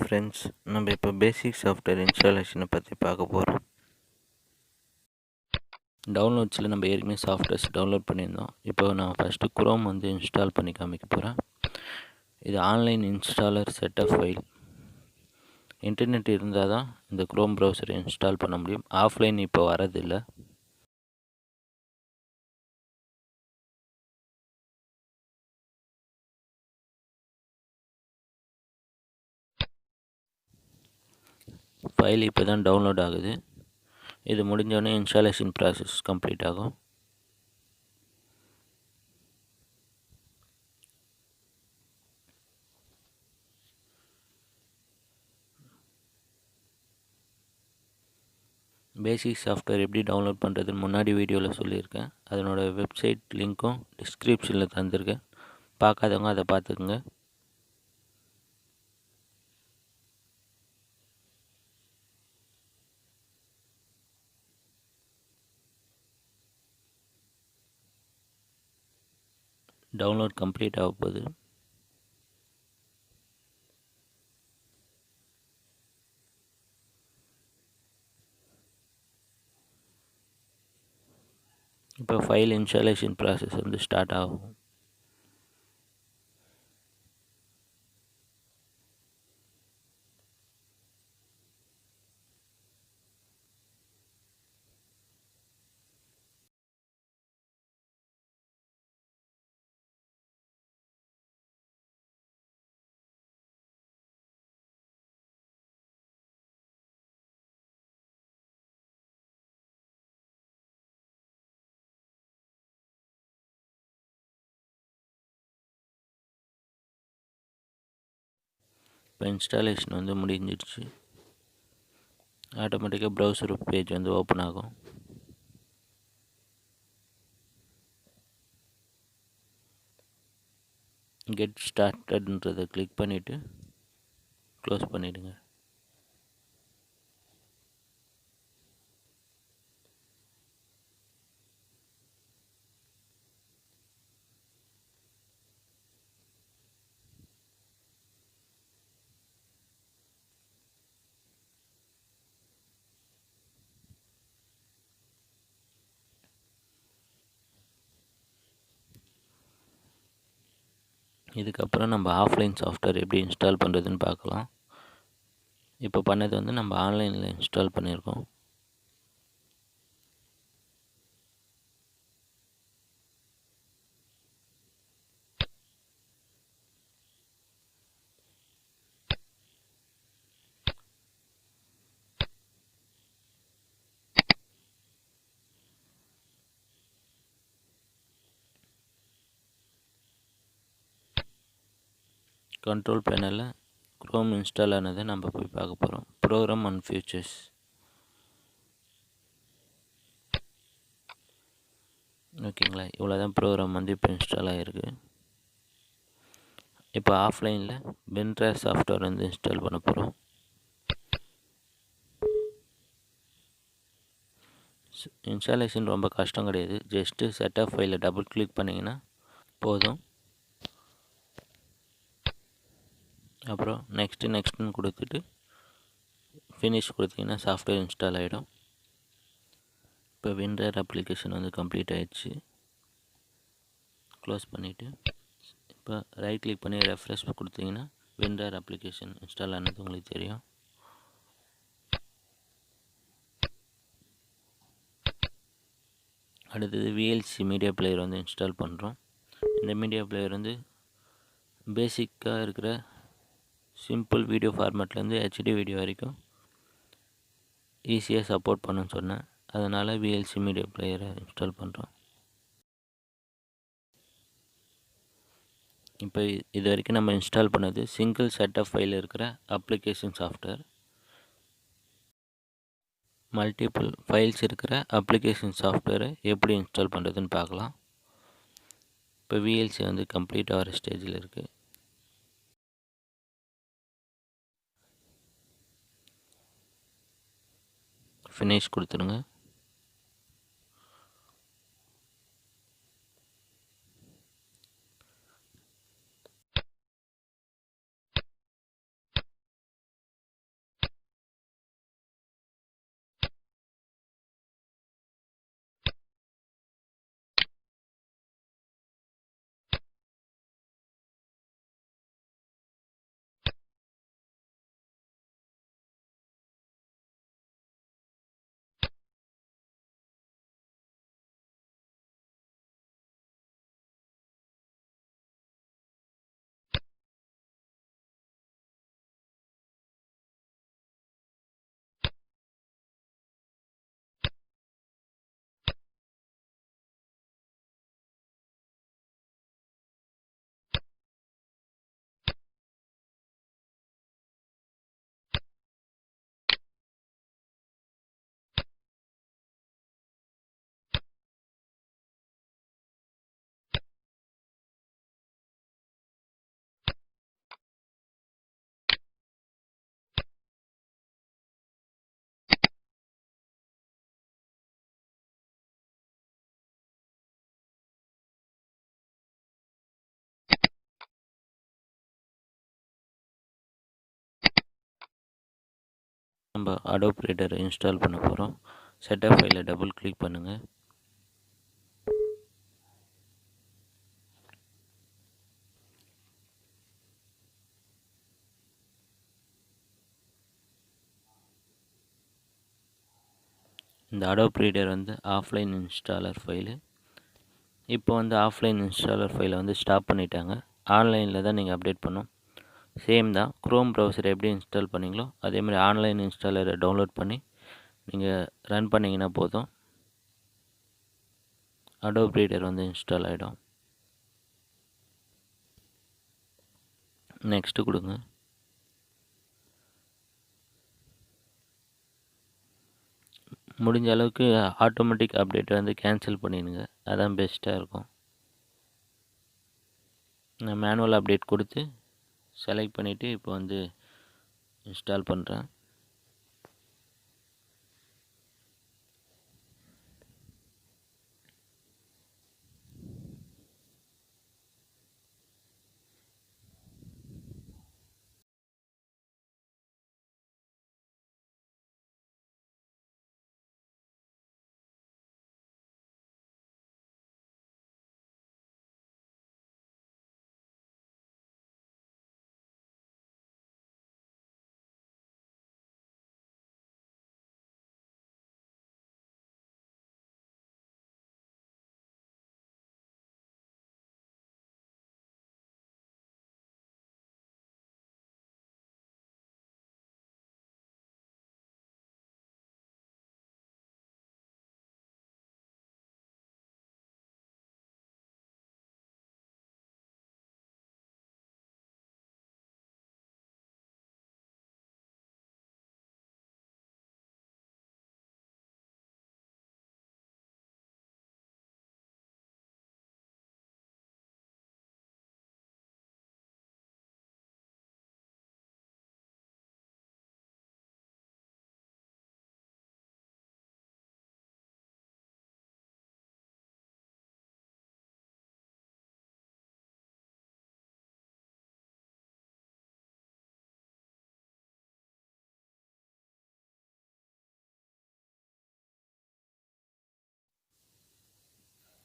Friends, நம்ம இப்போ பேசிக் software இன்ஸ்டாலேஷனை பற்றி பார்க்க போகிறோம். டவுன்லோட்ஸில் நம்ம ஏற்கனவே சாஃப்ட்வேர்ஸ் டவுன்லோட் பண்ணியிருந்தோம். இப்போ நான் ஃபஸ்ட்டு குரோம் இன்ஸ்டால் பண்ணி காமிக்க போகிறேன். இது online installer setup file. Internet இருந்தால் தான் இந்த குரோம் ப்ரௌசரை இன்ஸ்டால் பண்ண முடியும். ஆஃப்லைன் இப்போ வரதில்லை. ஃபைல் இப்போ தான் டவுன்லோட் ஆகுது. இது முடிஞ்சோடனே இன்ஸ்டாலேஷன் ப்ராசஸ் கம்ப்ளீட் ஆகும். பேசிக் சாஃப்ட்வேர் எப்படி டவுன்லோட் பண்ணுறதுன்னு முன்னாடி வீடியோவில் சொல்லியிருக்கேன். அதனோட வெப்சைட் லிங்க்கும் டிஸ்கிரிப்ஷனில் தந்திருக்கேன். பார்க்காதவங்க அதை பார்த்துக்குங்க. டவுன்லோட் கம்ப்ளீட் ஆக போகுது. இப்போ ஃபைல் இன்ஸ்டாலேஷன் ப்ராசஸ் ஸ்டார்ட் ஆகும். இப்போ இன்ஸ்டாலேஷன் முடிஞ்சிடுச்சு. ஆட்டோமேட்டிக்காக ப்ரௌசர் பேஜ் ஓப்பன் ஆகும். கெட் ஸ்டார்டட்ன்றதை கிளிக் பண்ணிவிட்டு க்ளோஸ் பண்ணிவிடுங்க. இதுக்கப்புறம் நம்ம ஆஃப்லைன் சாஃப்ட்வேர் எப்படி இன்ஸ்டால் பண்ணுறதுன்னு பார்க்கலாம். இப்போ பண்ணது நம்ம ஆன்லைனில் இன்ஸ்டால் பண்ணியிருக்கோம். கண்ட்ரோல் பேனலில் குரோம் இன்ஸ்டால் ஆனதை நம்ம போய் பார்க்க போகிறோம். Programme and futures. ஓகேங்களா, இவ்வளோ தான் ப்ரோக்ராம் இப்போ இன்ஸ்டால் ஆகிருக்கு. இப்போ ஆஃப்லைனில் பென்ட்ரா சாஃப்ட்வேர் இன்ஸ்டால் பண்ண போகிறோம். இன்ஸ்டாலேஷன் ரொம்ப கஷ்டம் கிடையாது. ஜஸ்ட்டு செட்டப் ஃபைலை டபுள் கிளிக் பண்ணிங்கன்னா போதும். அப்புறம் நெக்ஸ்ட்டுன்னு கொடுத்துட்டு ஃபினிஷ் கொடுத்தீங்கன்னா சாஃப்ட்வேர் இன்ஸ்டால் ஆகிடும். இப்போ விண்டர் அப்ளிகேஷன் கம்ப்ளீட் ஆகிடுச்சு. க்ளோஸ் பண்ணிவிட்டு இப்போ ரைட் கிளிக் பண்ணி ரெஃப்ரெஷ் கொடுத்தீங்கன்னா விண்டர் அப்ளிகேஷன் இன்ஸ்டால் ஆனது உங்களுக்கு தெரியும். அடுத்தது விஎல்சி மீடியா பிளேயர் இன்ஸ்டால் பண்ணுறோம். இந்த மீடியா பிளேயர் பேசிக்காக இருக்கிற சிம்பிள் வீடியோ ஃபார்மேட்லேருந்து ஹெச்டி வீடியோ வரைக்கும் ஈஸியாக சப்போர்ட் பண்ணுன்னு சொன்னேன். அதனால் விஎல்சி மீடியா பிளேயரை இன்ஸ்டால் பண்ணுறோம். இப்போ இது வரைக்கும் நம்ம இன்ஸ்டால் பண்ணது சிங்கிள் செட்டப் ஃபைல் இருக்கிற அப்ளிகேஷன் சாஃப்ட்வேர். மல்டிபிள் ஃபைல்ஸ் இருக்கிற அப்ளிகேஷன் சாஃப்ட்வேரை எப்படி இன்ஸ்டால் பண்ணுறதுன்னு பார்க்கலாம். இப்போ விஎல்சி கம்ப்ளீட் ஆகிற ஸ்டேஜில் இருக்குது. ஃபினிஷ் கொடுத்துருங்க. நம்ம அடோப் ரீடர் இன்ஸ்டால் பண்ண போகிறோம். செட்டப் ஃபைலை டபுள் கிளிக் பண்ணுங்கள். இந்த அடோப் ரீடர் வந்து ஆஃப்லைன் இன்ஸ்டாலர் ஃபைலு. இப்போ வந்து ஆஃப்லைன் இன்ஸ்டாலர் ஃபைலை வந்து ஸ்டாப் பண்ணிட்டாங்க. ஆன்லைனில் தான் நீங்கள் அப்டேட் பண்ணணும். சேம் தான், குரோம் ப்ரௌசர் எப்படி இன்ஸ்டால் பண்ணிங்களோ அதே மாதிரி ஆன்லைன் இன்ஸ்டாலரை டவுன்லோட் பண்ணி நீங்கள் ரன் பண்ணிங்கன்னா போதும். அடோப் ரீடர் வந்து இன்ஸ்டால் ஆகிடும். நெக்ஸ்ட்டு கொடுங்க. முடிஞ்ச அளவுக்கு ஆட்டோமேட்டிக் அப்டேட்டை வந்து கேன்சல் பண்ணிடுங்க, அதான் பெஸ்ட்டாக இருக்கும். நான் மேனுவல் அப்டேட் கொடுத்து செலக்ட் பண்ணிவிட்டு இப்போ வந்து இன்ஸ்டால் பண்ணுறேன்.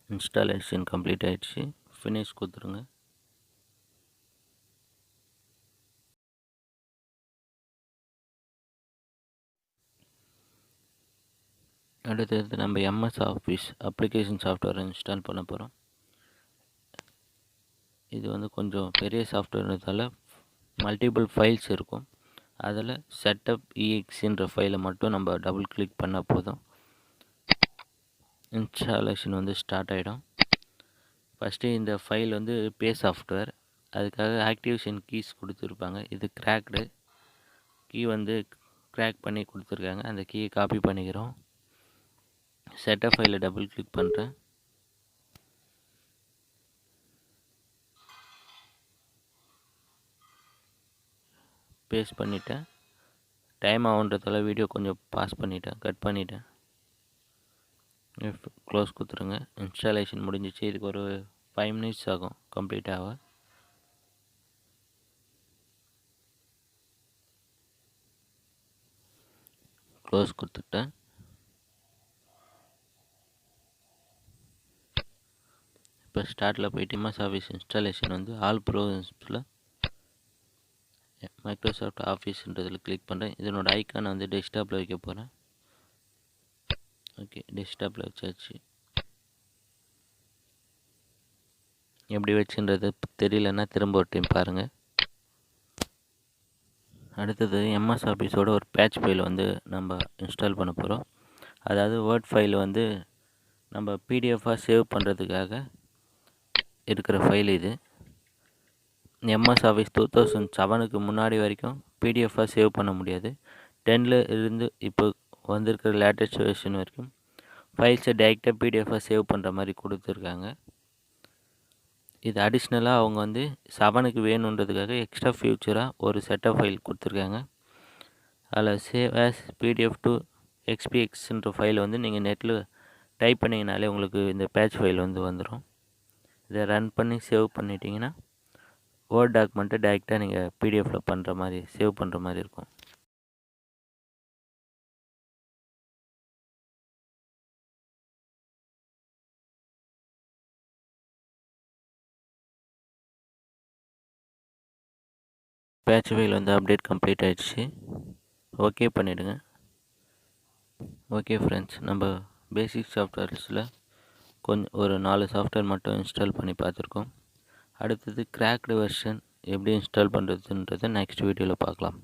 இன்ஸ்டாலேஷன் கம்ப்ளீட் ஆகிடுச்சு. ஃபினிஷ் கொடுத்துருங்க. அடுத்தது நம்ம MS office application software install பண்ண போகிறோம். இது வந்து கொஞ்சம் பெரிய சாஃப்ட்வேர்ன்றதால மல்டிபிள் ஃபைல்ஸ் இருக்கும். அதில் செட்டப் இஎக்ஸ்ன்ற ஃபைலை மட்டும் நம்ம டபுள் கிளிக் பண்ணால் போதும், இன்ஸ்டாலேஷன் வந்து ஸ்டார்ட் ஆகிடும். ஃபஸ்ட்டு இந்த ஃபைல் வந்து பே சாஃப்ட்வேர், அதுக்காக ஆக்டிவேஷன் கீஸ் கொடுத்துருப்பாங்க. இது கிராக்டு கீ வந்து கிராக் பண்ணி கொடுத்துருக்காங்க. அந்த கீயை காப்பி பண்ணிக்கிறோம். செட்டப் ஃபைலை டபுள் கிளிக் பண்ணுறேன். பேஸ்ட் பண்ணிவிட்டேன். டைம் ஆகுன்றதால வீடியோ கொஞ்சம் பாஸ் பண்ணிவிட்டேன், கட் பண்ணிவிட்டேன். க்ளோஸ் கொடுத்துருங்க. இன்ஸ்டாலேஷன் முடிஞ்சிச்சு. இதுக்கு ஒரு 5 மினிட்ஸ் ஆகும் கம்ப்ளீட் ஆக. க்ளோஸ் கொடுத்துட்டேன். இப்போ ஸ்டார்ட்டில் போய்ட்டு எம்எஸ் ஆஃபீஸ் இன்ஸ்டாலேஷன் வந்து ஆல் ப்ரோக்ராம்ஸில் மைக்ரோசாஃப்ட் ஆஃபீஸ்ன்றதில் கிளிக் பண்ணுறேன். இதனோட ஐக்கானை வந்து டெஸ்க்டாப்பில் வைக்க போகிறேன். ஓகே, டெஸ்க்டாப்பில் வச்சாச்சு. எப்படி வச்சுன்றது தெரியலன்னா திரும்ப ஒரு டைம் பாருங்கள். அடுத்தது எம்எஸ் ஆஃபீஸோட ஒரு பேட்ச் ஃபைல் வந்து நம்ம இன்ஸ்டால் பண்ண போகிறோம். அதாவது வேர்ட் ஃபைல் வந்து நம்ம பிடிஎஃபாக சேவ் பண்ணுறதுக்காக இருக்கிற ஃபைல் இது. எம்எஸ் ஆஃபீஸ் 2007க்கு முன்னாடி வரைக்கும் பிடிஎஃபாக சேவ் பண்ண முடியாது. 10ல் இருந்து இப்போ வந்திருக்கிற லேட்டஸ்ட் வெர்ஷன் வரைக்கும் ஃபைல்ஸை டைரெக்டாக பிடிஎஃபாக சேவ் பண்ணுற மாதிரி கொடுத்துருக்காங்க. இது அடிஷ்னலாக அவங்க வந்து 7க்கு வேணுன்றதுக்காக எக்ஸ்ட்ரா ஃபியூச்சராக ஒரு செட்டப் ஃபைல் கொடுத்துருக்காங்க. அதில் சேவ் ஆஸ் பிடிஎஃப் டு எக்ஸ்பிஎக்ஸ்ன்ற ஃபைல் வந்து நீங்கள் நெட்டில் டைப் பண்ணிங்கனாலே உங்களுக்கு இந்த பேட்ச் ஃபைல் வந்து வந்துடும். இதை ரன் பண்ணி சேவ் பண்ணிட்டீங்கன்னா வேர்ட் டாக்குமெண்ட்டை டைரெக்டாக நீங்கள் பிடிஎஃப்பில் பண்ணுற மாதிரி சேவ் பண்ணுற மாதிரி இருக்கும். பேட்ச் ஃபைல் வந்து அப்டேட் கம்ப்ளீட் ஆகிடுச்சு. ஓகே பண்ணிவிடுங்க. ஓகே ஃப்ரெண்ட்ஸ், நம்ம பேசிக் சாஃப்ட்வேர்ஸில் ஒரு 4 சாஃப்ட்வேர் மட்டும் இன்ஸ்டால் பண்ணி பார்த்துருக்கோம். அடுத்தது கிராக்டு வெர்ஷன் எப்படி இன்ஸ்டால் பண்ணுறதுன்றதை நெக்ஸ்ட் வீடியோவில் பார்க்கலாம்.